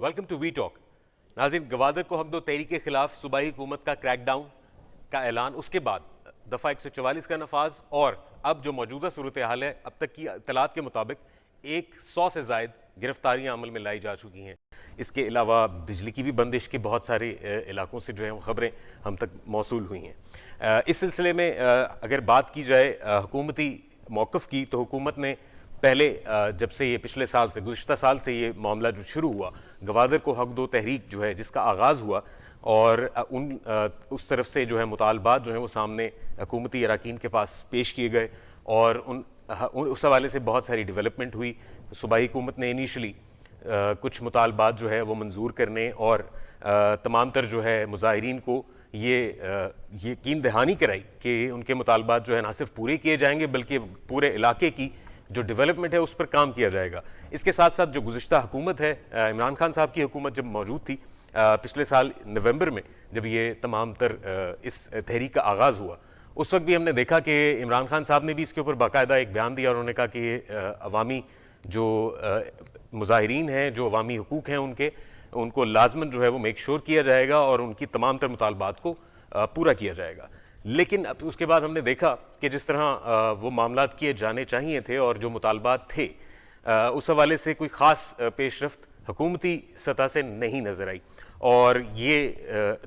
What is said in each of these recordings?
Welcome to we talk. नाज़रीन, गवादर को हक दो तहरीक के खिलाफ सूबाई हुकूमत का क्रैकडाउन का ऐलान, उसके बाद दफ़ा 144 का नफाज और अब जो मौजूदा सूरत हाल है, अब तक की इतलात के मुताबिक 100 से ज़ायद गिरफ्तारियां अमल में लाई जा चुकी हैं। इसके अलावा बिजली की भी बंदिश के बहुत सारे इलाकों से जो है खबरें हम तक मौसूल हुई हैं। इस सिलसिले में अगर बात की जाए हुकूमती मौक़िफ़ की, तो हुकूमत ने पहले जब से ये पिछले साल से गुज़िश्ता साल से ये मामला जो शुरू हुआ, गवादर को हक दो तहरीक जो है जिसका आगाज़ हुआ, और उस तरफ से जो है मुतालबात जो है वो सामने हुकूमती अरकान के पास पेश किए गए और उस हवाले से बहुत सारी डेवलपमेंट हुई। सूबाई हुकूमत ने इनिशली कुछ मुतालबात जो है वो मंजूर करने और तमाम तर जो है मुजाहिरीन को ये यकीन दहानी कराई कि उनके मुतालबात जो है ना सिर्फ पूरे किए जाएंगे बल्कि पूरे इलाके की जो डेवलपमेंट है उस पर काम किया जाएगा। इसके साथ साथ जो गुज़िश्ता हुकूमत है, इमरान खान साहब की हुकूमत जब मौजूद थी पिछले साल नवंबर में, जब ये तमाम तर इस तहरीक का आगाज़ हुआ, उस वक्त भी हमने देखा कि इमरान खान साहब ने भी इसके ऊपर बाकायदा एक बयान दिया और उन्होंने कहा कि अवामी जो मुजाहिरीन हैं, जो अवामी हुकूक हैं उनको लाजमन जो है वो मेक श्योर किया जाएगा और उनकी तमाम तर मुतालबात को पूरा किया जाएगा। लेकिन अब उसके बाद हमने देखा कि जिस तरह वो मामलात किए जाने चाहिए थे और जो मुतालबात थे, उस हवाले से कोई ख़ास पेशरफ्त हुकूमती सतह से नहीं नज़र आई और ये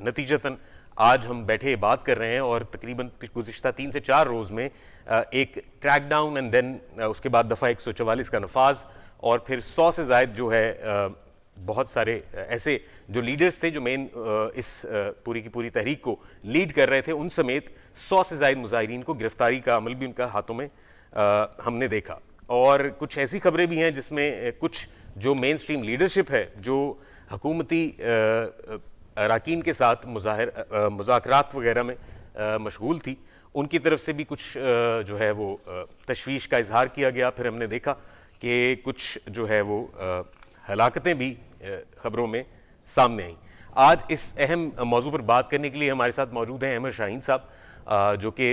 नतीजतन आज हम बैठे बात कर रहे हैं और तकरीबन गुज़िश्ता 3 से 4 रोज़ में एक क्रैकडाउन एंड देन उसके बाद दफ़ा 144 का नफाज और फिर 100 से ज़ायद जो है बहुत सारे ऐसे जो लीडर्स थे जो मेन इस पूरी की पूरी तहरीक को लीड कर रहे थे, उन समेत 100 से ज़ायद मुजाहिरीन को गिरफ्तारी का अमल भी उनका हाथों में हमने देखा। और कुछ ऐसी खबरें भी हैं जिसमें कुछ जो मेन स्ट्रीम लीडरशिप है जो हुकूमती अरकान के साथ मुज़ाकरात वगैरह में मशगूल थी, उनकी तरफ से भी कुछ जो है वो तशवीश का इजहार किया गया। फिर हमने देखा कि कुछ जो है वो हलाकतें भी खबरों में सामने आई। आज इस अहम मौजू पर बात करने के लिए हमारे साथ मौजूद हैं अहमद शाहीन साहब, जो कि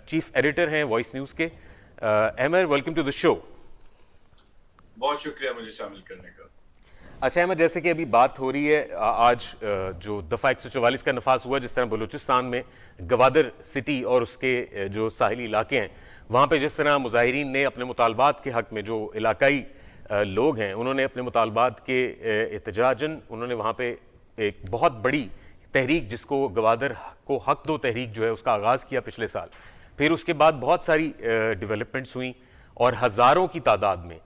चीफ एडिटर हैं वॉइस न्यूज़ के। Ahmad, welcome to the show. बहुत शुक्रिया मुझे शामिल करने का। अच्छा अहमद, जैसे कि अभी बात हो रही है, आज जो दफ़ा 144 का नफाज हुआ, जिस तरह बलूचिस्तान में गवादर सिटी और उसके जो साहिली इलाके हैं वहाँ पे जिस तरह मुजाहिरीन ने अपने मुतालबात के हक़ में, जो इलाकाई लोग हैं उन्होंने अपने मुतालबात के एहतजाजन उन्होंने वहाँ पे एक बहुत बड़ी तहरीक जिसको गवादर को हक दो तहरीक जो है उसका आगाज़ किया पिछले साल। फिर उसके बाद बहुत सारी डेवलपमेंट्स हुई और हज़ारों की तादाद में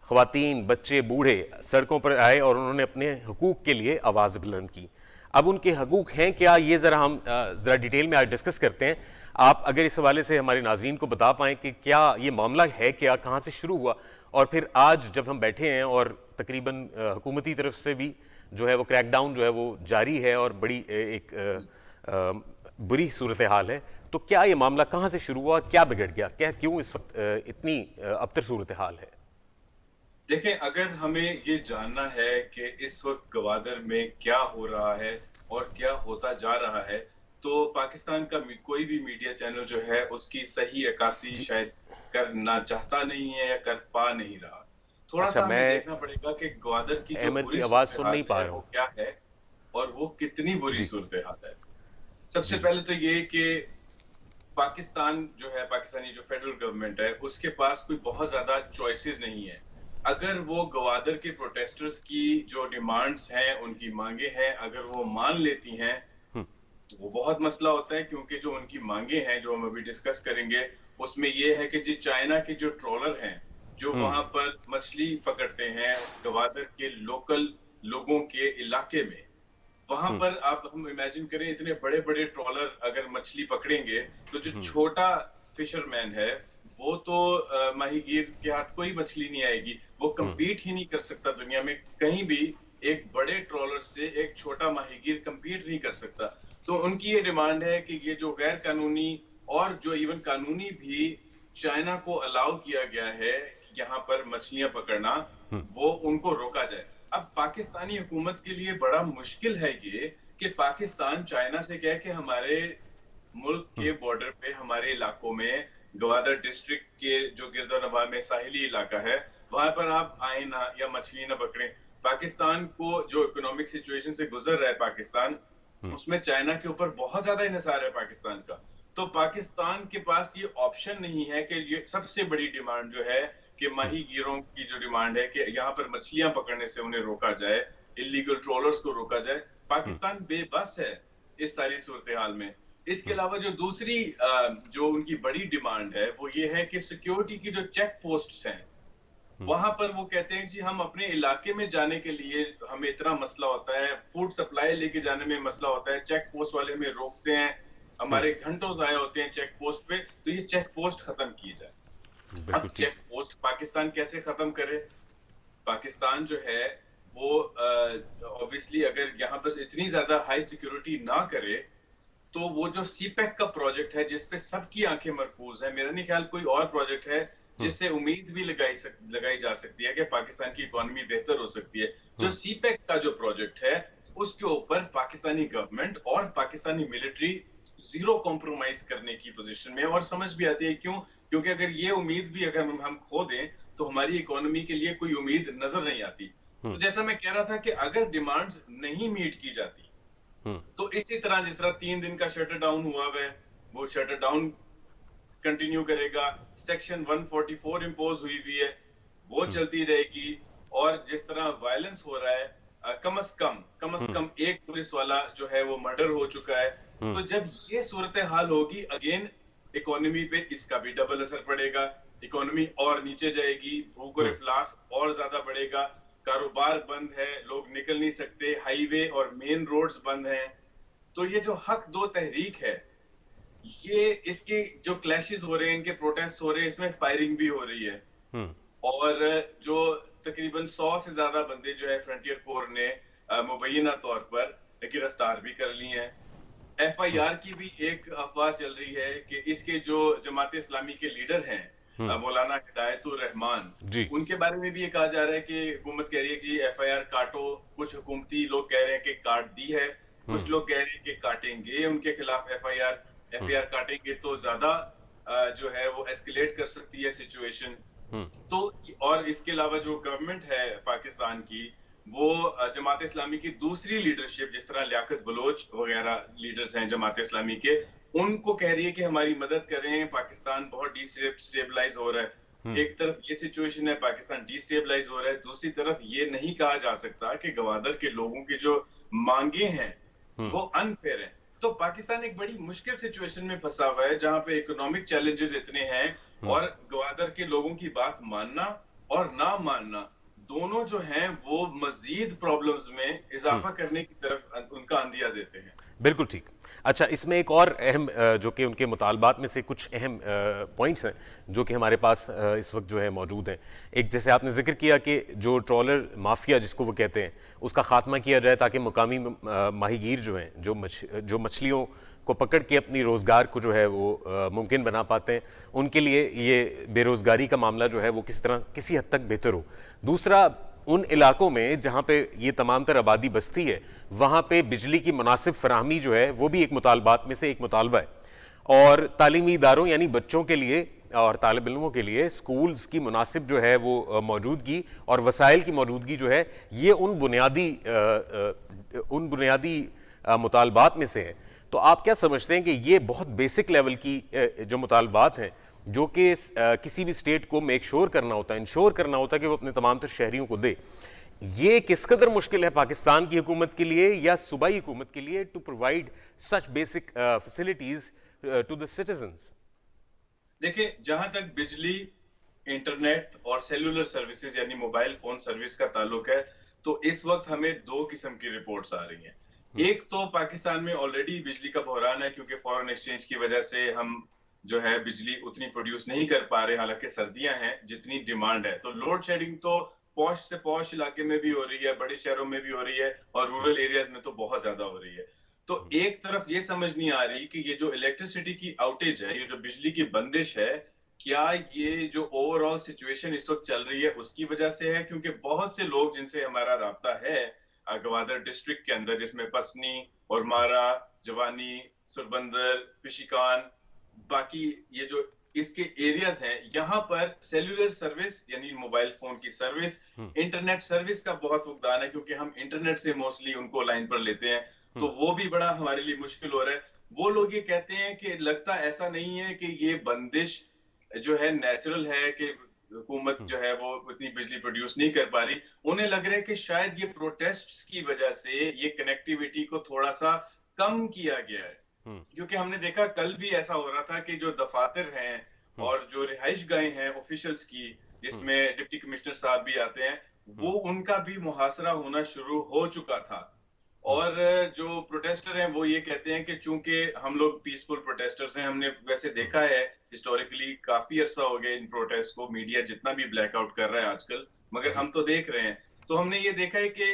ख़वातीन, बच्चे, बूढ़े सड़कों पर आए और उन्होंने अपने हकूक़ के लिए आवाज़ बुलंद की। अब उनके हकूक़ हैं क्या, ये ज़रा हम ज़रा डिटेल में आज डिस्कस करते हैं। आप अगर इस हवाले से हमारे नाज़रीन को बता पाएँ कि क्या ये मामला है, क्या कहाँ से शुरू हुआ और फिर आज जब हम बैठे हैं और तकरीबन हुकूमती तरफ से भी जो है वो क्रैकडाउन जो है वो जारी है और बड़ी एक बुरी सूरत हाल है, तो क्या ये मामला कहाँ से शुरू हुआ और क्या बिगड़ गया, क्या क्यों इस वक्त इतनी अबतर सूरत हाल है? देखें, अगर हमें ये जानना है कि इस वक्त गवादर में क्या हो रहा है और क्या होता जा रहा है, तो पाकिस्तान का कोई भी मीडिया चैनल जो है उसकी सही अक्कासी शायद करना चाहता नहीं है या कर पा नहीं रहा। थोड़ा सा हमें देखना पड़ेगा कि गवादर की जो बुरी आवाज सूरत सुन नहीं पा हाल है रहा वो हूँ क्या है और वो कितनी बुरी जी। सूरत हाल है। सबसे जी जी पहले तो ये कि पाकिस्तान जो है, पाकिस्तानी जो फेडरल गवर्नमेंट है, उसके पास कोई बहुत ज्यादा चॉइसेस नहीं है। अगर वो गवादर के प्रोटेस्टर्स की जो डिमांड्स हैं, उनकी मांगे हैं, अगर वो मान लेती हैं तो वो बहुत मसला होता है, क्योंकि जो उनकी मांगे हैं जो हम अभी डिस्कस करेंगे उसमें ये है कि जी चाइना के जो ट्रॉलर हैं जो वहां पर मछली पकड़ते हैं गवादर के लोकल लोगों के इलाके में, वहां पर आप हम इमेजिन करें इतने बड़े बड़े ट्रॉलर अगर मछली पकड़ेंगे तो जो छोटा फिशरमैन है वो तो माहीगीर के हाथ कोई मछली नहीं आएगी, वो कंपीट ही नहीं कर सकता। दुनिया में कहीं भी एक बड़े ट्रॉलर से एक छोटा माहीगीर कंपीट नहीं कर सकता। तो उनकी ये डिमांड है कि ये जो गैर कानूनी और जो इवन कानूनी भी चाइना को अलाउ किया गया है यहाँ पर मछलियां पकड़ना, वो उनको रोका जाए। अब पाकिस्तानी हुकूमत के लिए बड़ा मुश्किल है ये कि पाकिस्तान चाइना से कहे कि हमारे मुल्क के बॉर्डर पे, हमारे इलाकों में, गवादर डिस्ट्रिक्ट के जो गिरदोनवा में साहिली इलाका है, वहां पर आप आए ना या मछली ना पकड़ें। पाकिस्तान को जो इकोनॉमिक सिचुएशन से गुजर रहा है पाकिस्तान, उसमें चाइना के ऊपर बहुत ज्यादा इन्हिसार है पाकिस्तान का। तो पाकिस्तान के पास ये ऑप्शन नहीं है कि ये सबसे बड़ी डिमांड जो है कि माहीगीरों की जो डिमांड है कि यहाँ पर मछलियां पकड़ने से उन्हें रोका जाए, इलीगल ट्रोलर्स को रोका जाए। पाकिस्तान बेबस है इस सारी सूरत हाल में। इसके अलावा जो दूसरी जो उनकी बड़ी डिमांड है वो ये है कि सिक्योरिटी की जो चेक पोस्ट्स हैं, वहां पर वो कहते हैं जी हम अपने इलाके में जाने के लिए हमें इतना मसला होता है, फूड सप्लाई लेके जाने में मसला होता है, चेक पोस्ट वाले हमें रोकते हैं, हमारे घंटों जाया होते हैं चेक पोस्ट पे, तो ये चेक पोस्ट खत्म किए जाए। अब चेक पोस्ट पाकिस्तान कैसे खत्म करे? पाकिस्तान जो है वो ऑब्वियसली अगर यहाँ पर इतनी ज्यादा हाई सिक्योरिटी ना करे तो वो जो सीपैक का प्रोजेक्ट है जिसपे सबकी आंखें मरकूज है, मेरा नहीं ख्याल कोई और प्रोजेक्ट है जिससे उम्मीद भी लगाई जा सकती है कि पाकिस्तान की इकोनॉमी बेहतर हो सकती है। जो सीपैक का जो प्रोजेक्ट है उसके ऊपर पाकिस्तानी गवर्नमेंट और पाकिस्तानी मिलिट्री जीरो कॉम्प्रोमाइज करने की पोजीशन में, और समझ भी आती है क्यों, क्योंकि अगर ये उम्मीद भी अगर हम खो दें तो हमारी इकोनॉमी के लिए कोई उम्मीद नजर नहीं आती। तो जैसा मैं कह रहा था कि अगर डिमांड्स नहीं मीट की जाती तो इसी तरह जिस तरह 3 दिन का शटर डाउन हुआ है वो शटर डाउन कंटिन्यू करेगा, सेक्शन 144 इंपोज हुई है वो चलती रहेगी, और जिस तरह वायलेंस हो रहा है कम से कम एक पुलिस वाला जो है वो मर्डर हो चुका है। तो जब ये सूरत हाल होगी अगेन इकोनॉमी पे इसका भी डबल असर पड़ेगा, इकोनॉमी और नीचे जाएगी, भूख और इफ्लास और ज्यादा बढ़ेगा, कारोबार बंद है, लोग निकल नहीं सकते, हाईवे और मेन रोड्स बंद हैं। तो ये जो हक दो तहरीक है, ये इसके जो क्लैशेस हो रहे हैं, इनके प्रोटेस्ट हो रहे हैं, इसमें फायरिंग भी हो रही है, और जो तकरीबन 100 से ज्यादा बंदे जो है फ्रंटियर कोर ने मुबैना तौर पर गिरफ्तार भी कर ली हैं। FIR की भी एक अफवाह चल रही है कि इसके जो जमात इस्लामी के लीडर हैं मौलाना हिदायतुर रहमान, उनके बारे में भी ये कहा जा रहा है कि हुकूमत कह रही है कि FIR काटो, कुछ हुकूमती लोग कह रहे हैं कि काट दी है, कुछ लोग कह रहे हैं कि काटेंगे उनके खिलाफ FIR काटेंगे तो ज्यादा जो है वो एस्केलेट कर सकती है सिचुएशन। तो और इसके अलावा जो गवर्नमेंट है पाकिस्तान की वो जमात इस्लामी की दूसरी लीडरशिप जिस तरह लियाकत बलोच वगैरह लीडर्स हैं जमात इस्लामी के, उनको कह रही है कि हमारी मदद करें, पाकिस्तान बहुत डिस्टेबलाइज हो रहा है। एक तरफ ये सिचुएशन है पाकिस्तान डिस्टेबलाइज हो रहा है, दूसरी तरफ ये नहीं कहा जा सकता कि गवादर के लोगों की जो मांगे हैं वो अनफेयर है। तो पाकिस्तान एक बड़ी मुश्किल सिचुएशन में फंसा हुआ है जहां पे इकोनॉमिक चैलेंजेस इतने हैं और गवादर के लोगों की बात मानना और ना मानना दोनों जो हैं वो मजीद प्रॉब्लम्स में इजाफा करने की तरफ उनका अंदिया देते हैं। बिल्कुल ठीक। अच्छा, इसमें एक और अहम जो कि उनके मुतालबात में से कुछ अहम पॉइंट्स हैं जो कि हमारे पास इस वक्त जो है मौजूद हैं। एक जैसे आपने जिक्र किया कि जो ट्रॉलर माफिया जिसको वो कहते हैं उसका खात्मा किया जाए ताकि मुकामी माहीगीर जो हैं जो मछलियों को पकड़ के अपनी रोज़गार को जो है वो मुमकिन बना पाते हैं, उनके लिए ये बेरोज़गारी का मामला जो है वो किसी हद तक बेहतर हो। दूसरा, उन इलाकों में जहाँ पे ये तमाम तर आबादी बसती है वहाँ पे बिजली की मुनासिब फराहमी जो है वो भी एक मुतालबात में से एक मुतालबा है, और तालीमी इदारों यानी बच्चों के लिए और तालिब इल्मों के लिए स्कूल्स की मुनासिब जो है वो मौजूदगी और वसाइल की मौजूदगी जो है ये उन बुनियादी मुतालबात में से है। तो आप क्या समझते हैं कि ये बहुत बेसिक लेवल की जो मुतालबात हैं जो कि किसी भी स्टेट को मेक श्योर करना होता है, इंश्योर करना होता है कि वो अपने तमाम तर शहरियों को दे, ये किस कदर मुश्किल है पाकिस्तान की हुकूमत के लिए या सूबाई हुकूमत के लिए to provide such basic facilities to the citizens? देखिए, जहां तक बिजली, इंटरनेट और सेलुलर सर्विसेज यानी मोबाइल फोन सर्विस का ताल्लुक है, तो इस वक्त हमें 2 किस्म की रिपोर्ट्स आ रही हैं। एक तो पाकिस्तान में ऑलरेडी बिजली का बहरान है क्योंकि फॉरेन एक्सचेंज की वजह से हम जो है बिजली उतनी प्रोड्यूस नहीं कर पा रहे, हालांकि सर्दियां हैं जितनी डिमांड है। तो लोड शेडिंग तो पॉश से पॉश इलाके में भी हो रही है, बड़े शहरों में भी हो रही है और रूरल एरियाज में तो बहुत ज्यादा हो रही है। तो एक तरफ ये समझ नहीं आ रही कि ये जो इलेक्ट्रिसिटी की आउटेज है, ये जो बिजली की बंदिश है, क्या ये जो ओवरऑल सिचुएशन इस वक्त चल रही है उसकी वजह से है? क्योंकि बहुत से लोग जिनसे हमारा राब्ता है गवादर डिस्ट्रिक्ट के अंदर, जिसमें पसनी और मारा, जवानी, सुरबंदर, पिशिकान, बाकी ये जो इसके एरियाज हैं, यहाँ पर सेल्युलर सर्विस यानी मोबाइल फोन की सर्विस, इंटरनेट सर्विस का बहुत फुकदान है, क्योंकि हम इंटरनेट से मोस्टली उनको लाइन पर लेते हैं, तो वो भी बड़ा हमारे लिए मुश्किल हो रहा है। वो लोग ये कहते हैं कि लगता ऐसा नहीं है कि ये बंदिश जो है नेचुरल है, कि हुकूमत जो है वो उतनी बिजली प्रोड्यूस नहीं कर पा रही। उन्हें लग रहा है कि शायद ये प्रोटेस्ट्स की वजह से ये कनेक्टिविटी को थोड़ा सा कम किया गया है, क्योंकि हमने देखा कल भी ऐसा हो रहा था कि जो दफातर हैं और जो रिहाइश गाहें हैं ऑफिशियल्स की, जिसमें डिप्टी कमिश्नर साहब भी आते हैं, वो उनका भी मुहासरा होना शुरू हो चुका था। और जो प्रोटेस्टर हैं वो ये कहते हैं कि चूंकि हम लोग पीसफुल प्रोटेस्टर्स हैं, हमने वैसे देखा है हिस्टोरिकली काफी अरसा हो गया इन प्रोटेस्ट को, मीडिया जितना भी ब्लैकआउट कर रहा है आजकल, मगर हम तो देख रहे हैं, तो हमने ये देखा है कि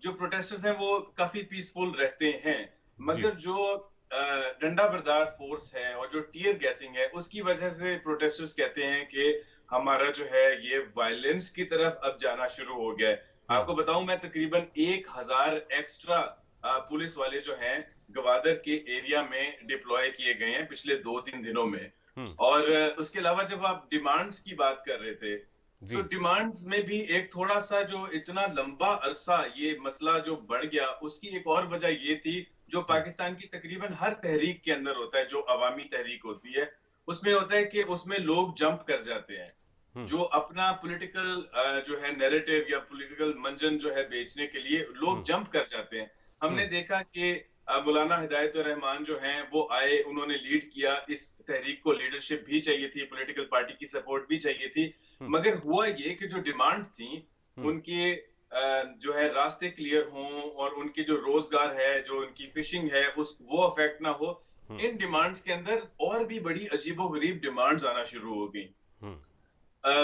जो प्रोटेस्टर्स हैं वो काफी पीसफुल रहते हैं, मगर जो डंडा बरदार फोर्स है और जो टीयर गैसिंग है, उसकी वजह से प्रोटेस्टर्स कहते हैं कि हमारा जो है ये वायलेंस की तरफ अब जाना शुरू हो गया है। आपको बताऊं, मैं तकरीबन 1000 एक्स्ट्रा पुलिस वाले जो हैं गवादर के एरिया में डिप्लॉय किए गए हैं पिछले 2-3 दिनों में। और उसके अलावा जब आप डिमांड्स की बात कर रहे थे, तो डिमांड्स में भी एक थोड़ा सा जो इतना लंबा अरसा ये मसला जो बढ़ गया, उसकी एक और वजह ये थी, जो पाकिस्तान की तकरीबन हर तहरीक के अंदर होता है, जो अवामी तहरीक होती है, उसमें होता है कि उसमें लोग जंप कर जाते हैं, जो अपना पॉलिटिकल जो है नैरेटिव या पॉलिटिकल मंजन जो है बेचने के लिए लोग जंप कर जाते हैं। हमने देखा कि मौलाना हिदायतुर रहमान जो हैं वो आए, उन्होंने लीड किया इस तहरीक को, लीडरशिप भी चाहिए थी, पॉलिटिकल पार्टी की सपोर्ट भी चाहिए थी, मगर हुआ ये कि जो डिमांड थी उनके जो है रास्ते क्लियर हों और उनके जो रोजगार है, जो उनकी फिशिंग है, उस वो अफेक्ट ना हो, इन डिमांड्स के अंदर और भी बड़ी अजीबोगरीब डिमांड्स आना शुरू हो गई।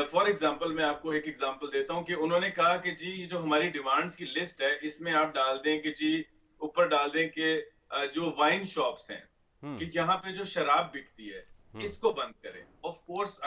फॉर एग्जाम्पल मैं आपको एक एग्जाम्पल देता हूँ कि उन्होंने कहा कि जी जो हमारी डिमांड्स की लिस्ट है, इसमें आप डाल दें कि जी ऊपर डाल दें कि जो वाइन शॉप्स हैं, कि यहाँ पे जो शराब बिकती है इसको बंद करें। ऑफ कोर्स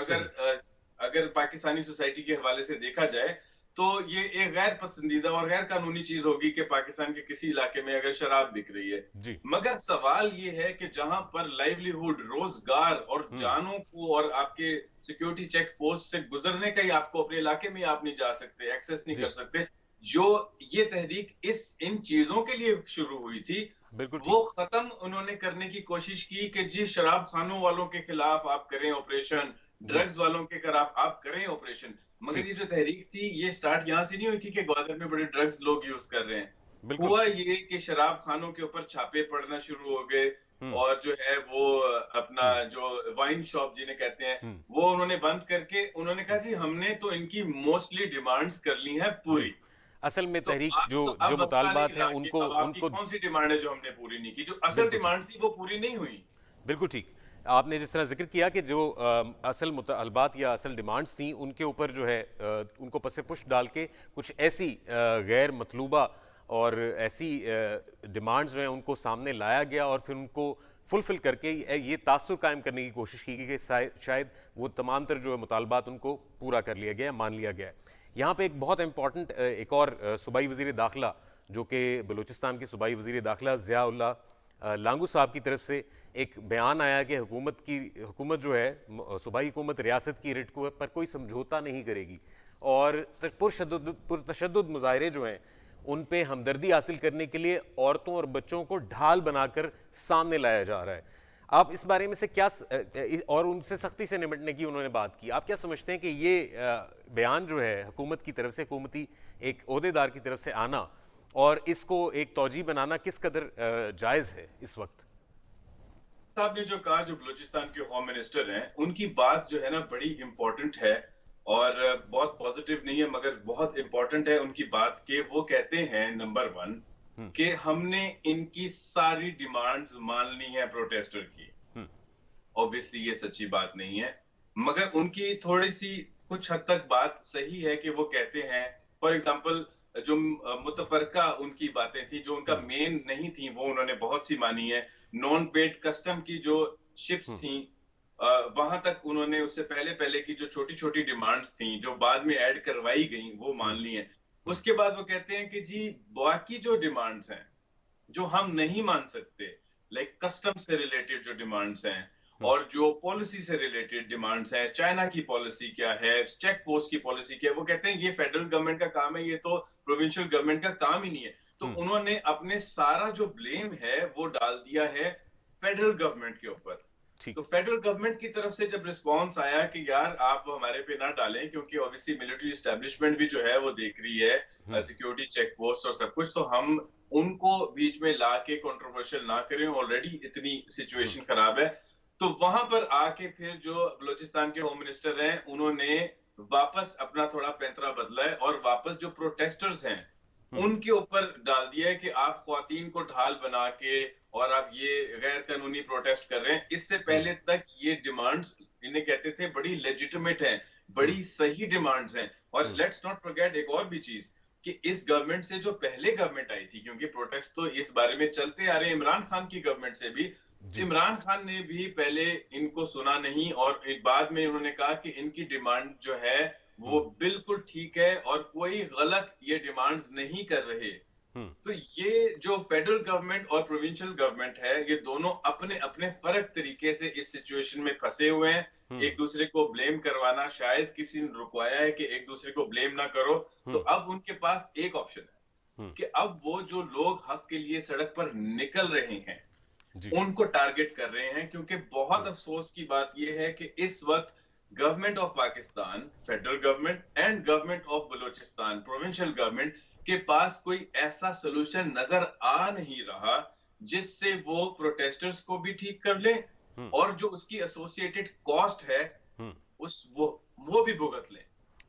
अगर पाकिस्तानी सोसाइटी के हवाले से देखा जाए तो ये एक गैर पसंदीदा और गैर कानूनी चीज होगी कि पाकिस्तान के किसी इलाके में अगर शराब बिक रही है। मगर सवाल ये है कि जहां पर लाइवलीहुड, रोजगार और जानों को और आपके सिक्योरिटी चेक पोस्ट से गुजरने का ही आपको अपने इलाके में आप नहीं जा सकते, एक्सेस नहीं कर सकते, जो ये तहरीक इन चीजों के लिए शुरू हुई थी, वो खत्म उन्होंने करने की कोशिश की कि जी शराब खानों वालों के खिलाफ आप करें ऑपरेशन, ड्रग्स वालों के खिलाफ आप करें ऑपरेशन। मगर ये जो तहरीक थी ये स्टार्ट यहाँ से नहीं हुई थी कि ग्वादर में बड़े ड्रग्स लोग यूज कर रहे हैं। हुआ ये कि शराब खानों के ऊपर छापे पड़ना शुरू हो गए और जो है वो अपना जो वाइन शॉप जिन्हें कहते हैं वो उन्होंने बंद करके उन्होंने कहा जी हमने तो इनकी मोस्टली डिमांड्स कर ली हैं पूरी। असल में तहरीक जो मुतालबात हैं उनको कौन सी डिमांड है जो हमने पूरी नहीं की, जो असल डिमांड थी वो पूरी नहीं हुई। बिल्कुल ठीक। आपने जिस तरह जिक्र किया कि जो असल मुतालबात या असल डिमांड्स थी उनके ऊपर जो है उनको पसे पुश डाल के कुछ ऐसी गैर मतलूबा और ऐसी डिमांड्स जो हैं उनको सामने लाया गया और फिर उनको फुलफिल करके ये तासुर कायम करने की कोशिश की गई कि शायद वो तमाम तर जो मुतालबात उनको पूरा कर लिया गया, मान लिया गया। यहाँ पे एक बहुत इंपॉर्टेंट एक और सूबाई वज़ीर दाखिला जो कि बलूचिस्तान के सूबाई वज़ीर दाखिला ज़िया-उल्लाह लांगू साहब की तरफ से एक बयान आया कि हुकूमत जो है सूबाई हुकूमत रियासत की रिट पर कोई समझौता नहीं करेगी और पुरतशद्दुद मुजाहरे जो हैं उन पे हमदर्दी हासिल करने के लिए औरतों और बच्चों को ढाल बनाकर सामने लाया जा रहा है। आप इस बारे में से क्या और उनसे सख्ती से निपटने की उन्होंने बात की, आप क्या समझते हैं कि ये बयान जो है हुकूमत की तरफ से, हुकूमती एक ओहदेदार की तरफ से आना और इसको एक तौजी बनाना किस कदर जायज़ है इस वक्त? साहब ने जो कहा, जो बलूचिस्तान के होम मिनिस्टर हैं, उनकी बात जो है ना बड़ी इंपॉर्टेंट है और बहुत पॉजिटिव नहीं है मगर बहुत इंपॉर्टेंट है उनकी बात के वो कहते हैं नंबर 1 कि हमने इनकी सारी डिमांड्स मान ली हैं प्रोटेस्टर की। ऑब्वियसली ये सच्ची बात नहीं है, मगर उनकी थोड़ी सी कुछ हद तक बात सही है कि वो कहते हैं, फॉर एग्जांपल जो मुतफरका उनकी बातें थी जो उनका मेन नहीं थी वो उन्होंने बहुत सी मानी है। नॉन पेड कस्टम की जो शिप्स थी वहां तक उन्होंने उससे पहले की जो छोटी छोटी डिमांड्स थी जो बाद में ऐड करवाई गई वो मान ली हैं। उसके बाद वो कहते हैं कि जी बाकी जो डिमांड्स हैं जो हम नहीं मान सकते, लाइक कस्टम से रिलेटेड जो डिमांड्स हैं और जो पॉलिसी से रिलेटेड डिमांड्स हैं, चाइना की पॉलिसी क्या है, चेक पोस्ट की पॉलिसी क्या है, वो कहते हैं ये फेडरल गवर्नमेंट का काम है, ये तो प्रोविंशियल गवर्नमेंट का काम ही नहीं है। तो उन्होंने अपने सारा जो ब्लेम है वो डाल दिया है फेडरल गवर्नमेंट के ऊपर। ठीक। तो फेडरल गवर्नमेंट की तरफ से जब रिस्पांस आया कि यार आप हमारे पे ना डालें, क्योंकि ऑब्वियसली मिलिट्री एस्टेब्लिशमेंट भी जो है वो देख रही है सिक्योरिटी चेक पोस्ट और सब कुछ, तो हम उनको बीच में ला के कंट्रोवर्शियल ना करें, ऑलरेडी इतनी सिचुएशन खराब है। तो वहां पर आके फिर जो बलूचिस्तान के होम मिनिस्टर हैं उन्होंने वापस अपना थोड़ा पैंतरा बदला है और वापस जो प्रोटेस्टर्स हैं उनके ऊपर डाल दिया है कि आप ख्वातीन को ढाल बना के और आप ये गैर कानूनी प्रोटेस्ट कर रहे हैं। इससे पहले तक ये डिमांड्स इन्हें कहते थे बड़ी लेजिटिमेट हैं, बड़ी सही डिमांड्स हैं। और लेट्स नॉट फॉरगेट एक और भी चीज कि इस गवर्नमेंट से जो पहले गवर्नमेंट आई थी, क्योंकि प्रोटेस्ट तो इस बारे में चलते आ रहे हैं इमरान खान की गवर्नमेंट से भी, इमरान खान ने भी पहले इनको सुना नहीं और बाद में उन्होंने कहा कि इनकी डिमांड जो है वो बिल्कुल ठीक है और कोई गलत ये डिमांड्स नहीं कर रहे। तो ये जो फेडरल गवर्नमेंट और प्रोविंशियल गवर्नमेंट है, ये दोनों अपने अपने फर्क तरीके से इस सिचुएशन में फंसे हुए हैं। एक दूसरे को ब्लेम करवाना, शायद किसी ने रुकवाया है कि एक दूसरे को ब्लेम ना करो। तो अब उनके पास एक ऑप्शन है कि अब वो जो लोग हक के लिए सड़क पर निकल रहे हैं उनको टारगेट कर रहे हैं, क्योंकि बहुत अफसोस की बात यह है कि इस वक्त government of Pakistan, federal government and government of Balochistan, provincial government के पास कोई ऐसा सोल्यूशन नजर आ नहीं रहा जिससे वो प्रोटेस्टर्स को भी ठीक कर ले और जो उसकी एसोसिएटेड कॉस्ट है उस वो भी भुगत ले।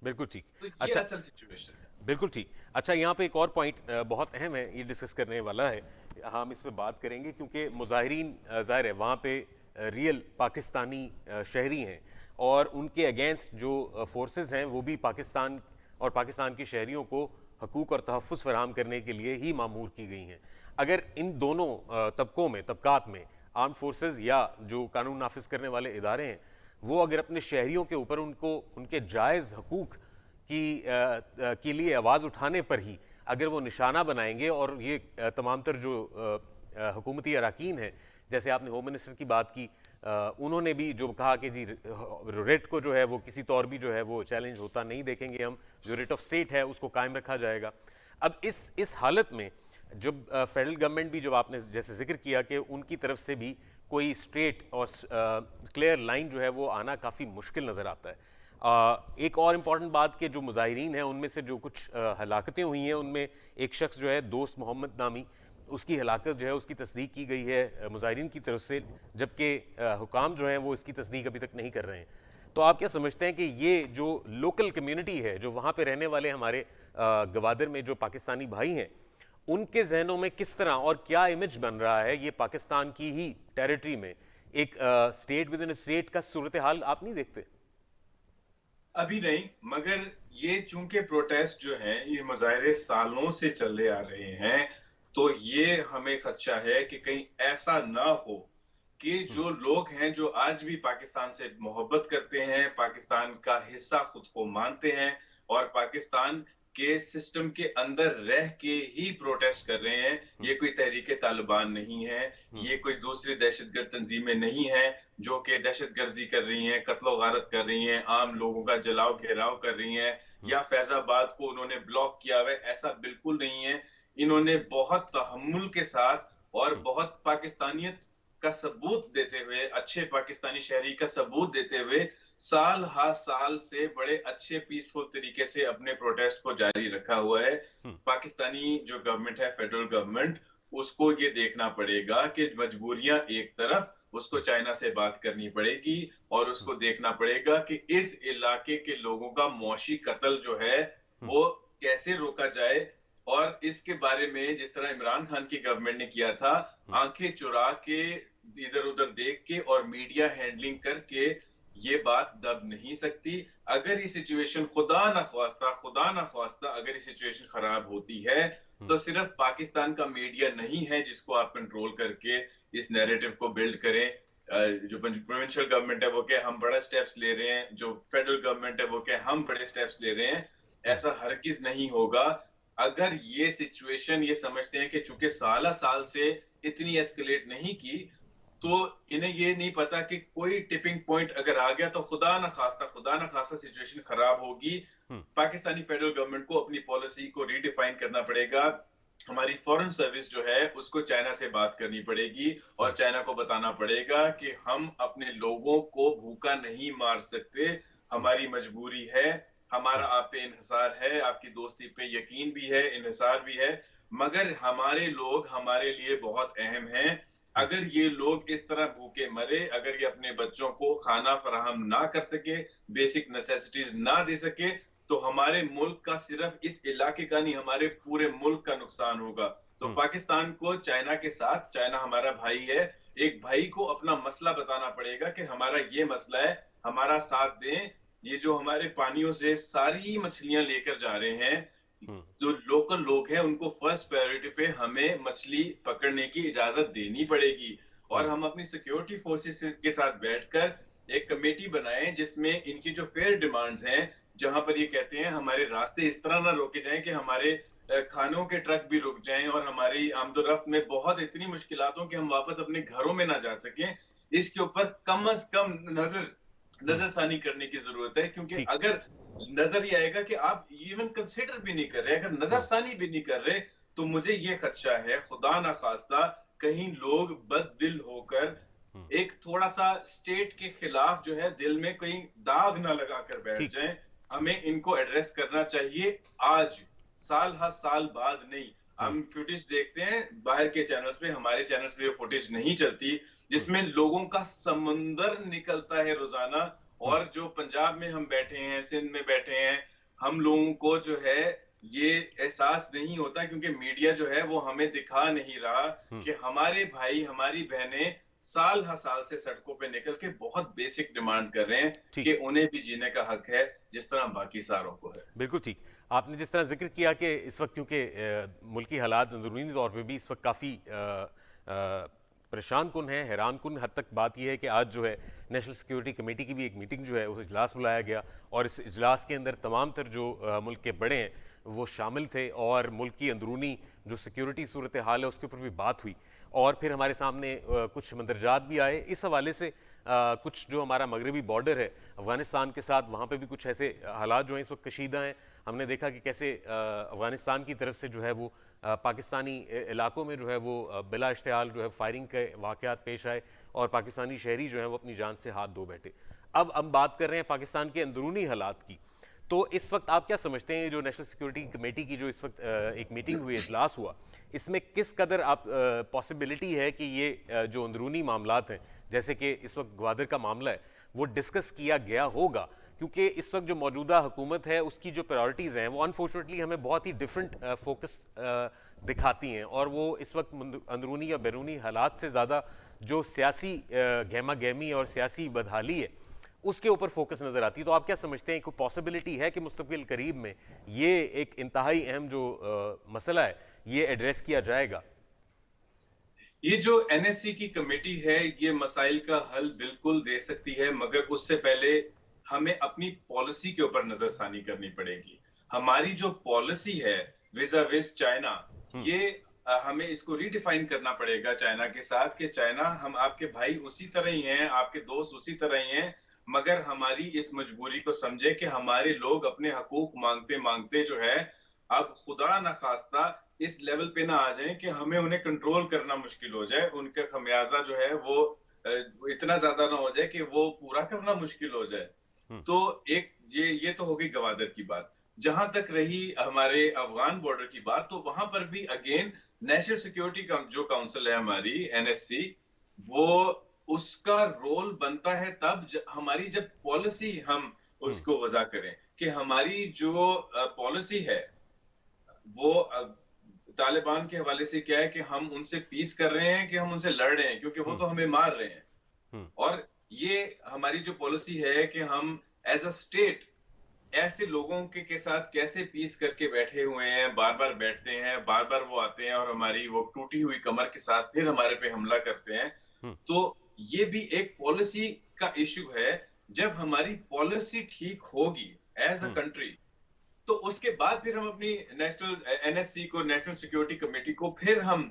बिल्कुल ठीक। तो ये अच्छा, असल सिचुएशन है। बिल्कुल ठीक। अच्छा, यहाँ पे एक और पॉइंट बहुत अहम है, ये डिस्कस करने वाला है, हम इस पे बात करेंगे क्योंकि मुजाहिरीन ज़ाहिर है वहाँ पे रियल पाकिस्तानी शहरी हैं और उनके अगेंस्ट जो फोर्सेस हैं वो भी पाकिस्तान और पाकिस्तान के शहरियों को हकूक़ और तहफ़्फ़ुज़ फराहम करने के लिए ही मामूर की गई हैं। अगर इन दोनों तबकों में, तबकात में, आर्म फोर्सेस या जो कानून नाफिज करने वाले इदारे हैं वो अगर अपने शहरियों के ऊपर उनको उनके जायज़ हकूक़ के लिए आवाज़ उठाने पर ही अगर वो निशाना बनाएंगे और ये तमाम तर जो हुकूमती अराकीन हैं, जैसे आपने होम मिनिस्टर की बात की, उन्होंने भी जो कहा कि जी रेट को जो है वो किसी तौर भी जो है वो चैलेंज होता नहीं देखेंगे, हम जो रेट ऑफ स्टेट है उसको कायम रखा जाएगा। अब इस हालत में जब फेडरल गवर्नमेंट भी, जब आपने जैसे जिक्र किया कि उनकी तरफ से भी कोई स्ट्रेट और क्लियर लाइन जो है वो आना काफ़ी मुश्किल नज़र आता है। एक और इम्पॉर्टेंट बात कि जो मुजाहिरीन हैं उनमें से जो कुछ हलाकतें हुई हैं उनमें एक शख्स जो है दोस्त मोहम्मद नामी, उसकी हलाकत जो है उसकी तस्दीक की गई है मुजाहिरीन की तरफ से, जबकि हुकाम जो हैं वो इसकी तस्दीक अभी तक नहीं कर रहे हैं। तो आप क्या समझते हैं कि ये जो लोकल कम्युनिटी है, जो वहाँ पे रहने वाले हमारे गवादर में जो पाकिस्तानी भाई हैं, उनके जहनों में किस तरह और क्या इमेज बन रहा है ये पाकिस्तान की ही टेरिटरी में एक स्टेट विद इन स्टेट का सूरत हाल आप नहीं देखते? अभी नहीं, मगर ये चूंकि प्रोटेस्ट जो हैं ये मुजाहरे सालों से चले आ रहे हैं, तो ये हमें खदशा है कि कहीं ऐसा ना हो कि जो लोग हैं जो आज भी पाकिस्तान से मोहब्बत करते हैं, पाकिस्तान का हिस्सा खुद को मानते हैं और पाकिस्तान के सिस्टम के अंदर रह के ही प्रोटेस्ट कर रहे हैं, ये कोई तहरीके तालिबान नहीं है, ये कोई दूसरी दहशतगर्द तंजीमें नहीं है जो कि दहशतगर्दी कर रही हैं, कत्लो गारत कर रही हैं, आम लोगों का जलाओ घेराव कर रही हैं, या फैजाबाद को उन्होंने ब्लॉक किया हुआ है, ऐसा बिल्कुल नहीं है। इन्होंने बहुत तहम्मुल के साथ और बहुत पाकिस्तानियत का सबूत देते हुए, अच्छे पाकिस्तानी शहरी का सबूत देते हुए साल हा साल से बड़े अच्छे पीसफुल तरीके से अपने प्रोटेस्ट को जारी रखा हुआ है। पाकिस्तानी जो गवर्नमेंट है, फेडरल गवर्नमेंट, उसको ये देखना पड़ेगा कि मजबूरियां एक तरफ, उसको चाइना से बात करनी पड़ेगी और उसको देखना पड़ेगा कि इस इलाके के लोगों का मौशी कत्ल जो है वो कैसे रोका जाए। और इसके बारे में जिस तरह इमरान खान की गवर्नमेंट ने किया था, आंखें चुरा के इधर उधर देख के और मीडिया हैंडलिंग करके ये बात दब नहीं सकती। अगर ये सिचुएशन खुदा ना ख्वास्ता अगर ये सिचुएशन खराब होती है तो सिर्फ पाकिस्तान का मीडिया नहीं है जिसको आप कंट्रोल करके इस नैरेटिव को बिल्ड करें। जो प्रोविंशियल गवर्नमेंट है वो क्या हम बड़ा स्टेप्स ले रहे हैं, जो फेडरल गवर्नमेंट है वो क्या हम बड़े स्टेप्स ले रहे हैं, ऐसा हरगिज नहीं होगा। अगर ये सिचुएशन ये समझते हैं कि चूंकि साल से इतनी एस्केलेट नहीं की, तो इन्हें ये नहीं पता कि कोई टिपिंग पॉइंट अगर आ गया तो खुदा ना खास्ता सिचुएशन खराब होगी। हम्म, पाकिस्तानी फेडरल गवर्नमेंट को अपनी पॉलिसी को रीडिफाइन करना पड़ेगा। हमारी फॉरेन सर्विस जो है उसको चाइना से बात करनी पड़ेगी और हम्म, चाइना को बताना पड़ेगा कि हम अपने लोगों को भूखा नहीं मार सकते, हम्म, हमारी मजबूरी है, हमारा हम्म, आप पे इन्हिसार है, आपकी दोस्ती पे यकीन भी है, इन्हिसार भी है, मगर हमारे लोग हमारे लिए बहुत अहम हैं। हम्म, अगर ये लोग इस तरह भूखे मरे, अगर ये अपने बच्चों को खाना फराहम ना कर सके, बेसिक नेसेसिटीज ना दे सके, तो हमारे मुल्क का सिर्फ इस इलाके का नहीं, हमारे पूरे मुल्क का नुकसान होगा। तो हम्म, पाकिस्तान को चाइना के साथ, चाइना हमारा भाई है, एक भाई को अपना मसला बताना पड़ेगा कि हमारा ये मसला है, हमारा साथ दें। ये जो हमारे पानियों से सारी मछलियां लेकर जा रहे हैं, हम्म, जो लोकल लोग हैं उनको फर्स्ट प्रायोरिटी पे हमें मछली पकड़ने की इजाजत देनी पड़ेगी। और हम्म, हम अपनी सिक्योरिटी फोर्सेस के साथ बैठकर एक कमेटी बनाएं जिसमें इनकी जो फेयर डिमांड्स हैं, जहां पर ये कहते हैं हमारे रास्ते इस तरह ना रोके जाएं कि हमारे खानों के ट्रक भी रुक जाएं और हमारी आमदोरफ्त में बहुत इतनी मुश्किलात हो कि हम वापस अपने घरों में ना जा सकें। इसके ऊपर कम अज कम हम्म, नजरसानी करने की जरूरत है, क्योंकि ठीक। अगर नजर ये आएगा कि आप इवन कंसिडर भी नहीं कर रहे, अगर हम्म, नजरसानी भी नहीं कर रहे, तो मुझे ये खदशा है खुदा ना खास्ता कहीं लोग बददिल होकर हम्म, एक थोड़ा सा स्टेट के खिलाफ जो है दिल में कहीं दाग ना लगाकर बैठ ठीक। जाएं। हमें इनको एड्रेस करना चाहिए आज, साल हर साल बाद नहीं। हम्म, हम फुटेज देखते हैं बाहर के चैनल्स पे, हमारे चैनल्स पे फुटेज नहीं चलती, हम्म, जिसमें लोगों का समंदर निकलता है रोजाना। हम्म, और जो पंजाब में हम बैठे हैं, सिंध में बैठे हैं, हम लोगों को जो है ये एहसास नहीं होता, क्योंकि मीडिया जो है वो हमें दिखा नहीं रहा हम्म, कि हमारे भाई हमारी बहनें साल हर साल से सड़कों पे निकल के बहुत बेसिक डिमांड कर रहे हैं ठीक। कि उन्हें भी जीने का हक है जिस तरह बाकी सारों को है। बिल्कुल ठीक। आपने जिस तरह जिक्र किया कि इस वक्त क्योंकि मुल्की हालात अंदरूनी तौर पे भी इस वक्त काफ़ी परेशान कुन है, हैरान कुन हद तक बात यह है कि आज जो है नेशनल सिक्योरिटी कमेटी की भी एक मीटिंग जो है उस इजलास बुलाया गया और इस इजलास के अंदर तमाम तर जो मुल्क के बड़े हैं वो शामिल थे और मुल्क की अंदरूनी जो सिक्योरिटी सूरत हाल है उसके ऊपर भी बात हुई और फिर हमारे सामने कुछ मंदरजात भी आए इस हवाले से। कुछ जो हमारा मगरबी बॉर्डर है अफगानिस्तान के साथ, वहाँ पे भी कुछ ऐसे हालात जो हैं इस वक्त कशीदा हैं। हमने देखा कि कैसे अफगानिस्तान की तरफ से जो है वो पाकिस्तानी इलाकों में जो है वो बिला इश्तिहाल जो है फायरिंग के वाक़यात पेश आए और पाकिस्तानी शहरी जो हैं वो अपनी जान से हाथ धो बैठे। अब हम बात कर रहे हैं पाकिस्तान के अंदरूनी हालात की। तो इस वक्त आप क्या समझते हैं जो नेशनल सिक्योरिटी कमेटी की जो इस वक्त एक मीटिंग हुई, इजलास हुआ, इसमें किस कदर आप पॉसिबिलिटी है कि ये जो अंदरूनी मामलात हैं जैसे कि इस वक्त ग्वादर का मामला है वो डिस्कस किया गया होगा? क्योंकि इस वक्त जो मौजूदा हुकूमत है उसकी जो प्रायोरिटीज़ हैं वो अनफॉर्चुनेटली हमें बहुत ही डिफरेंट फोकस दिखाती हैं और वो इस वक्त अंदरूनी या बैरूनी हालात से ज़्यादा जो सियासी गहमा गहमी और सियासी बदहाली है उसके ऊपर फोकस नजर आती है। तो आप क्या समझते हैं कोई पॉसिबिलिटी है कि मुस्तकबिल करीब में ये एक इंतहाई अहम जो मसला है ये एड्रेस किया जाएगा? ये जो एनएससी की कमेटी है ये मसाइल का हल बिल्कुल दे सकती है, मगर उससे पहले हमें अपनी पॉलिसी के ऊपर नजरसानी करनी पड़ेगी। हमारी जो पॉलिसी है विजा विज चाइना, हम्म, ये हमें इसको रीडिफाइन करना पड़ेगा चाइना के साथ कि चाइना हम आपके भाई उसी तरह ही हैं, आपके दोस्त उसी तरह ही हैं, मगर हमारी इस मजबूरी को समझे कि हमारे लोग अपने हकूक मांगते मांगते जो है अब खुदा न खास्ता इस लेवल पे ना आ जाएं कि हमें उन्हें कंट्रोल करना मुश्किल हो जाए, उनका खमियाजा जो है वो इतना ज्यादा ना हो जाए कि वो पूरा करना मुश्किल हो जाए। हम्म, तो एक ये तो हो गई गवादर की बात। जहां तक रही हमारे अफगान बॉर्डर की बात, तो वहां पर भी अगेन नेशनल सिक्योरिटी जो काउंसिल है हमारी एनएससी, वो उसका रोल बनता है तब हमारी जब पॉलिसी हम हम्म, उसको वजह करें कि हमारी जो पॉलिसी है वो तालिबान के हवाले से क्या है कि हम उनसे पीस कर रहे हैं कि हम उनसे लड़ रहे हैं, क्योंकि वो हम्म, तो हमें मार रहे हैं। हम्म, और ये हमारी जो पॉलिसी है कि हम एज अ स्टेट ऐसे लोगों के साथ कैसे पीस करके बैठे हुए हैं, बार बार बैठते हैं, बार बार वो आते हैं और हमारी वो टूटी हुई कमर के साथ फिर हमारे पे हमला करते हैं। हम्म, तो ये भी एक पॉलिसी का इश्यू है। जब हमारी पॉलिसी ठीक होगी एज अ हम्म, कंट्री, तो उसके बाद फिर हम अपनी नेशनल एनएससी को, नेशनल सिक्योरिटी कमेटी को फिर हम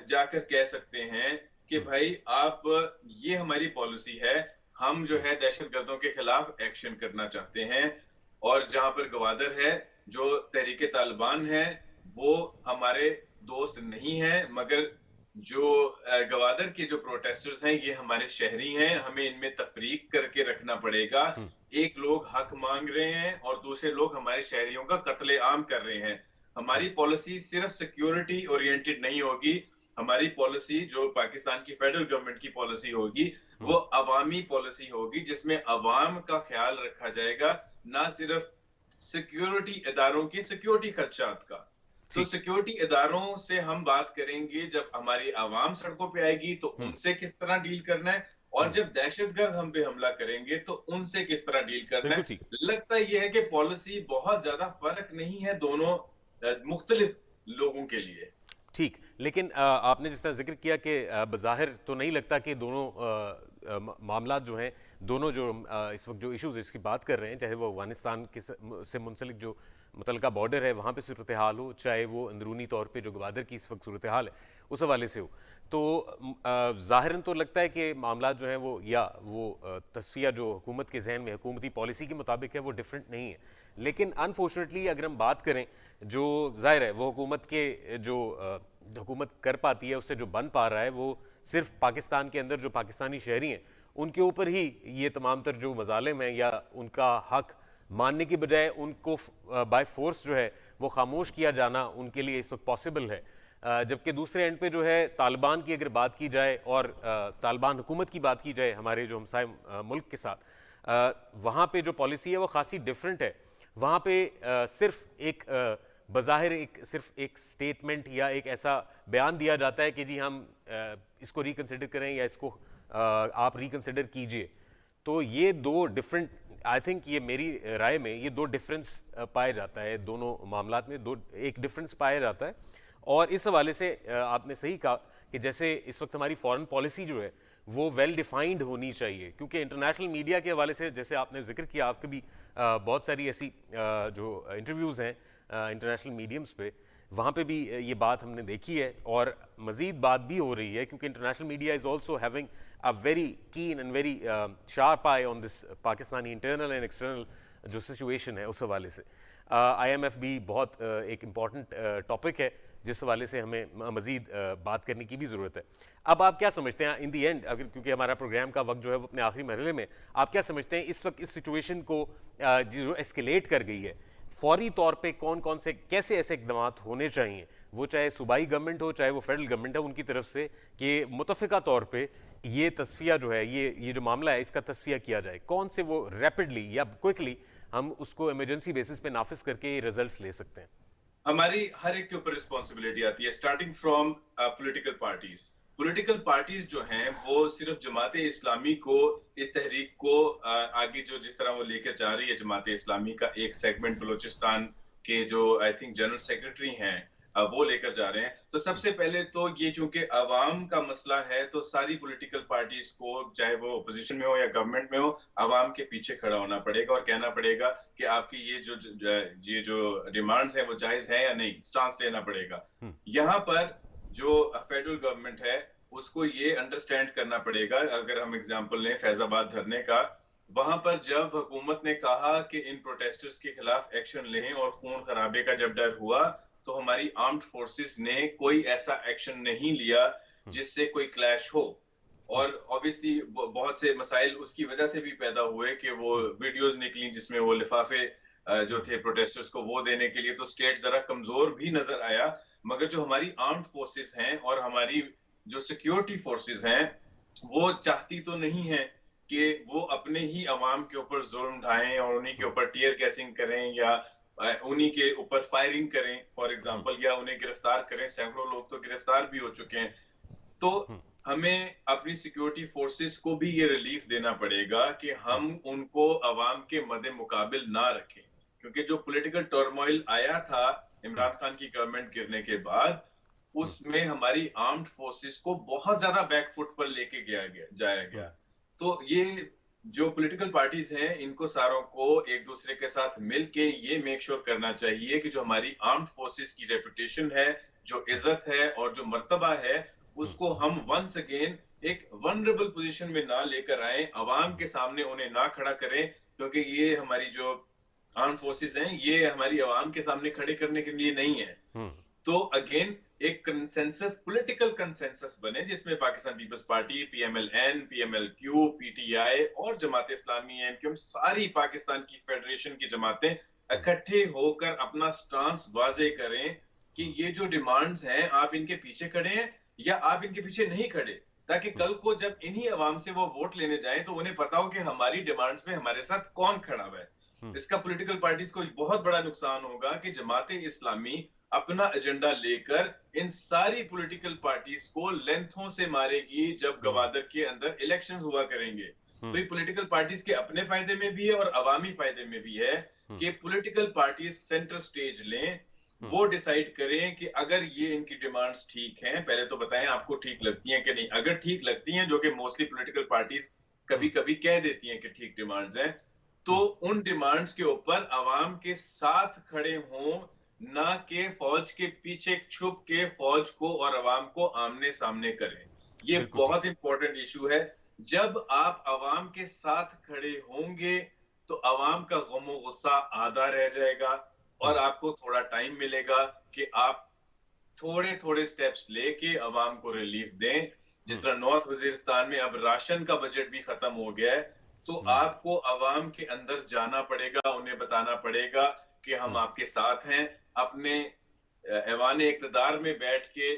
जाकर कह सकते हैं कि भाई आप, ये हमारी पॉलिसी है, हम जो है दहशतगर्दों के खिलाफ एक्शन करना चाहते हैं। और जहां पर गवादर है, जो तहरीके तालिबान है, वो हमारे दोस्त नहीं है, मगर जो गवादर के जो प्रोटेस्टर्स हैं ये हमारे शहरी हैं, हमें इनमें तफरीक करके रखना पड़ेगा। एक लोग हक मांग रहे हैं और दूसरे लोग हमारे शहरियों का कत्लेआम कर रहे हैं। हमारी पॉलिसी सिर्फ सिक्योरिटी ओरिएंटेड नहीं होगी, हमारी पॉलिसी जो पाकिस्तान की फेडरल गवर्नमेंट की पॉलिसी होगी वो अवामी पॉलिसी होगी, जिसमें अवाम का ख्याल रखा जाएगा, ना सिर्फ सिक्योरिटी इदारों की सिक्योरिटी खदशात का। तो ठीक। सिक्योरिटी इदारों से हम बात करेंगे जब हमारी आवाम सड़कों पे आएगी, तो उनसे किस तरह डील करना है, और जब दहशतगर्द हम पे हमला करेंगे तो उनसे किस तरह डील करना बिल्कुल है। ठीक। लगता यह है कि पॉलिसी बहुत ज्यादा फर्क नहीं है दोनों मुख्तलिफ लोगों के लिए। ठीक, लेकिन आपने जिस तरह जिक्र किया कि बज़ाहिर तो नहीं लगता कि दोनों मामला जो हैं, दोनों जो इस वक्त जो इश्यूज इसकी बात कर रहे हैं, चाहे वो अफगानिस्तान के से मुंसलिक जो मुतलका बॉर्डर है वहाँ पे सूरत हाल हो, चाहे वो अंदरूनी तौर पे जो गवादर की इस वक्त सूरत हाल है उस हवाले से हो, तो ज़ाहिरन तो लगता है कि मामला जो हैं वो, या वो तस्फिया जो हुकूमत के जहन में हुकूमती पॉलिसी के मुताबिक है वो डिफरेंट नहीं है। लेकिन अनफॉर्चुनेटली अगर हम बात करें, जो ज़ाहिर है वो हुकूमत के जो हुकूमत कर पाती है उससे जो बन पा रहा है वो सिर्फ पाकिस्तान के अंदर जो पाकिस्तानी शहरी हैं उनके ऊपर ही ये तमाम तर जो मजालिम हैं या उनका हक मानने की बजाय उनको बाय फोर्स जो है वो खामोश किया जाना उनके लिए इस वक्त पॉसिबल है। जबकि दूसरे एंड पे जो है तालिबान की अगर बात की जाए और तालिबान हुकूमत की बात की जाए हमारे जो हमसाय मुल्क के साथ, वहाँ पे जो पॉलिसी है वो खासी डिफरेंट है। वहाँ पे सिर्फ एक बज़ाहिर एक सिर्फ एक स्टेटमेंट या एक ऐसा बयान दिया जाता है कि जी हम इसको रिकन्सिडर करें या इसको आप रिकन्सिडर कीजिए। तो ये दो डिफरेंट, आई थिंक ये मेरी राय में ये दो डिफरेंस पाया जाता है दोनों मामलात में, दो एक डिफरेंस पाया जाता है। और इस हवाले से आपने सही कहा कि जैसे इस वक्त हमारी फॉरेन पॉलिसी जो है वो वेल डिफाइंड होनी चाहिए, क्योंकि इंटरनेशनल मीडिया के हवाले से जैसे आपने जिक्र किया, आपके भी बहुत सारी ऐसी जो इंटरव्यूज़ हैं इंटरनेशनल मीडियम्स पे, वहाँ पे भी ये बात हमने देखी है और मज़ीद बात भी हो रही है, क्योंकि international media is also having a very keen and very sharp I on this Pakistani internal and external जो सिचुएशन है उस हवाले से। IMF भी बहुत एक इम्पॉर्टेंट टॉपिक है जिस हवाले से हमें मज़ीद बात करने की भी ज़रूरत है। अब आप क्या समझते हैं इन दी एंड, अगर क्योंकि हमारा प्रोग्राम का वक्त जो है वो अपने आखिरी मरहले में, आप क्या समझते हैं इस वक्त इस सिचुएशन को जो एस्केलेट कर गई है, फौरी तौर पे कौन कौन से कैसे ऐसे इकदाम होने चाहिए, वो चाहे सूबाई गवर्नमेंट हो चाहे वो फेडरल गवर्नमेंट है, उनकी तरफ से कि मुतफ़िका तौर पे ये तस्फिया जो है ये जो मामला है इसका तस्फिया किया जाए, कौन से वो रैपिडली या क्विकली हम उसको इमरजेंसी बेसिस पे नाफिज करके रिजल्ट्स ले सकते हैं? हमारी हर एक के ऊपर रिस्पॉन्सिबिलिटी आती है, starting from political parties. Political parties जो हैं वो सिर्फ जमात इस्लामी को, इस तहरीक को आगे जो जिस तरह वो लेकर जा रही है, जमात इस्लामी का एक सेगमेंट बलूचिस्तान के जो आई थिंक जनरल सेक्रेटरी हैं वो लेकर जा रहे हैं। तो सबसे पहले तो ये चूंकि अवाम का मसला है, तो सारी पॉलिटिकल पार्टीज को, चाहे वो अपोजिशन में हो या गवर्नमेंट में हो, अवाम के पीछे खड़ा होना पड़ेगा और कहना पड़ेगा कि आपकी ये जो डिमांड्स हैं वो जायज है या नहीं, स्टांस लेना पड़ेगा। यहाँ पर जो फेडरल गवर्नमेंट है उसको ये अंडरस्टैंड करना पड़ेगा। अगर हम एग्जांपल लें फैजाबाद धरने का, वहां पर जब हुकूमत ने कहा कि इन प्रोटेस्टर्स के खिलाफ एक्शन लें और खून खराबे का जब डर हुआ, तो हमारी आर्म्ड फोर्सेस ने कोई ऐसा एक्शन नहीं लिया जिससे कोई क्लैश हो। और ऑब्वियसली बहुत से मसाइल उसकी वजह से भी पैदा हुए कि वो वीडियोस निकली जिसमें वो लिफाफे जो थे प्रोटेस्टर्स को वो देने के लिए, तो स्टेट जरा कमजोर भी नजर आया। मगर जो हमारी आर्म्ड फोर्सेस हैं और हमारी जो सिक्योरिटी फोर्सेस हैं, वो चाहती तो नहीं है कि वो अपने ही अवाम के ऊपर जुल्म ढाएं और उन्हीं के ऊपर टीयर गैसिंग करें या उन्हीं के ऊपर फायरिंग करें फॉर एग्जांपल, या उन्हें गिरफ्तार करें। सैकड़ों लोग तो गिरफ्तार भी हो चुके हैं। तो हमें अपनी सिक्योरिटी फोर्सेस को भी ये रिलीफ देना पड़ेगा कि हम उनको अवाम के मद्दे मुकाबिल ना रखें, क्योंकि जो पॉलिटिकल टर्मोइल आया था इमरान खान की गवर्नमेंट गिरने के बाद, उसमें हमारी आर्म्ड फोर्सेस को बहुत ज्यादा बैकफुट पर लेके जाया गया। तो ये जो पॉलिटिकल पार्टीज हैं, इनको सारों को एक दूसरे के साथ मिलके ये मेक श्योर करना चाहिए कि जो हमारी आर्म्ड फोर्सेस की रेपुटेशन है, जो इज्जत है और जो मर्तबा है, उसको हम वंस अगेन एक वनरेबल पोजीशन में ना लेकर आए, अवाम के सामने उन्हें ना खड़ा करें, क्योंकि ये हमारी जो आर्म फोर्सेस हैं, ये हमारी अवाम के सामने खड़े करने के लिए नहीं है। तो अगेन एक कंसेंसस, पॉलिटिकल कंसेंसस बने जिसमें Pakistan Peoples Party, PMLN, PMLQ, PTI और जमात इस्लामी, एमक्यूएम, सारी पाकिस्तान की फेडरेशन की जमातें इकट्ठे होकर अपना स्टांस वाजे करें कि ये जो डिमांड्स हैं, आप इनके पीछे खड़े हैं या आप इनके पीछे नहीं खड़े, ताकि कल को जब इन्हीं अवाम से वो वोट लेने जाएं तो उन्हें पता हो कि हमारी डिमांड्स में हमारे साथ कौन खड़ा हुआ है। इसका पॉलिटिकल पार्टीज को बहुत बड़ा नुकसान होगा कि जमात इस्लामी अपना एजेंडा लेकर इन सारी पॉलिटिकल पार्टीज को लेंथों से मारेगी जब गवादर के अंदर इलेक्शंस हुआ करेंगे। तो ये पॉलिटिकल पार्टीज के अपने फायदे में भी है और अवामी फायदे में भी है कि पॉलिटिकल पार्टीज सेंटर स्टेज लें, वो डिसाइड करें कि अगर ये इनकी डिमांड्स ठीक हैं, पहले तो बताएं आपको ठीक लगती हैं कि नहीं। अगर ठीक लगती हैं, जो कि मोस्टली पॉलिटिकल पार्टीज कभी कभी कह देती हैं कि ठीक डिमांड्स हैं, तो उन डिमांड्स के ऊपर अवाम के साथ खड़े हों, ना के फौज के पीछे छुप के फौज को और अवाम को आमने सामने करें। ये बहुत इंपॉर्टेंट इशू है। जब आप अवाम के साथ खड़े होंगे तो अवाम का गम गुस्सा आधा रह जाएगा और आपको थोड़ा टाइम मिलेगा कि आप थोड़े थोड़े स्टेप्स लेके अवाम को रिलीफ दें। जिस तरह नॉर्थ वजीरिस्तान में अब राशन का बजट भी खत्म हो गया है, तो आपको अवाम के अंदर जाना पड़ेगा, उन्हें बताना पड़ेगा कि हम आपके साथ हैं। अपने ऐवान इक़्तिदार में बैठ के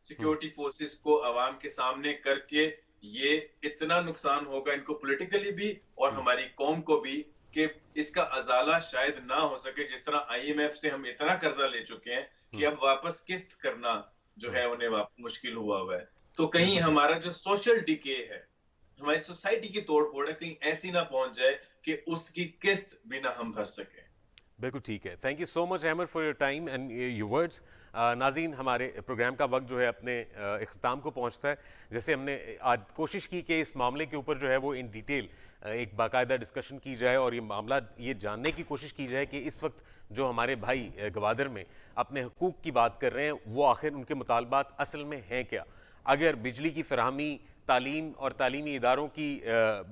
सिक्योरिटी फोर्सेस को अवाम के सामने करके ये इतना नुकसान होगा इनको पॉलिटिकली भी और हमारी कौम को भी कि इसका अजाला शायद ना हो सके। जिस तरह आईएमएफ से हम इतना कर्जा ले चुके हैं कि अब वापस किस्त करना जो है उन्हें मुश्किल हुआ है। तो कहीं हमारा जो सोशल डिके है, हमारी सोसाइटी की तोड़फोड़ है, कहीं ऐसी ना पहुंच जाए कि उसकी किस्त भी ना हम भर सके। बिल्कुल ठीक है। Thank you so much Ahmad for your time and your words. नाज़रीन, हमारे प्रोग्राम का वक्त जो है अपने इख्तिताम को पहुंचता है। जैसे हमने आज कोशिश की कि इस मामले के ऊपर जो है वो इन डिटेल एक बाकायदा डिस्कशन की जाए और ये मामला ये जानने की कोशिश की जाए कि इस वक्त जो हमारे भाई गवादर में अपने हकूक़ की बात कर रहे हैं, वो आखिर उनके मुतालबात असल में हैं क्या। अगर बिजली की फराहमी, तालीम और तालीमी इदारों की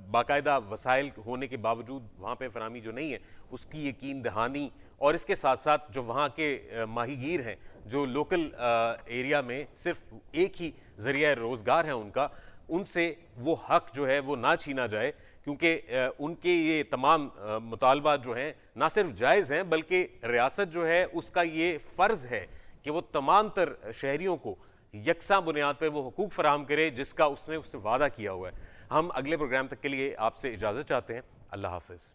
बाकायदा वसाइल होने के बावजूद वहाँ पे फराहमी जो नहीं है, उसकी यकीन दहानी, और इसके साथ साथ जो वहाँ के माहीगीर हैं, जो लोकल एरिया में सिर्फ एक ही ज़रिया रोज़गार है उनका, उनसे वो हक जो है वो ना छीना जाए, क्योंकि उनके ये तमाम मुतालबात जो हैं ना सिर्फ जायज़ हैं बल्कि रियासत जो है उसका ये फ़र्ज़ है कि वो तमाम तर शहरियों को यकसा बुनियाद पर वो हुकूक फराहम करे जिसका उसने उससे वादा किया हुआ है। हम अगले प्रोग्राम तक के लिए आपसे इजाज़त चाहते हैं। अल्लाह हाफ़िज़।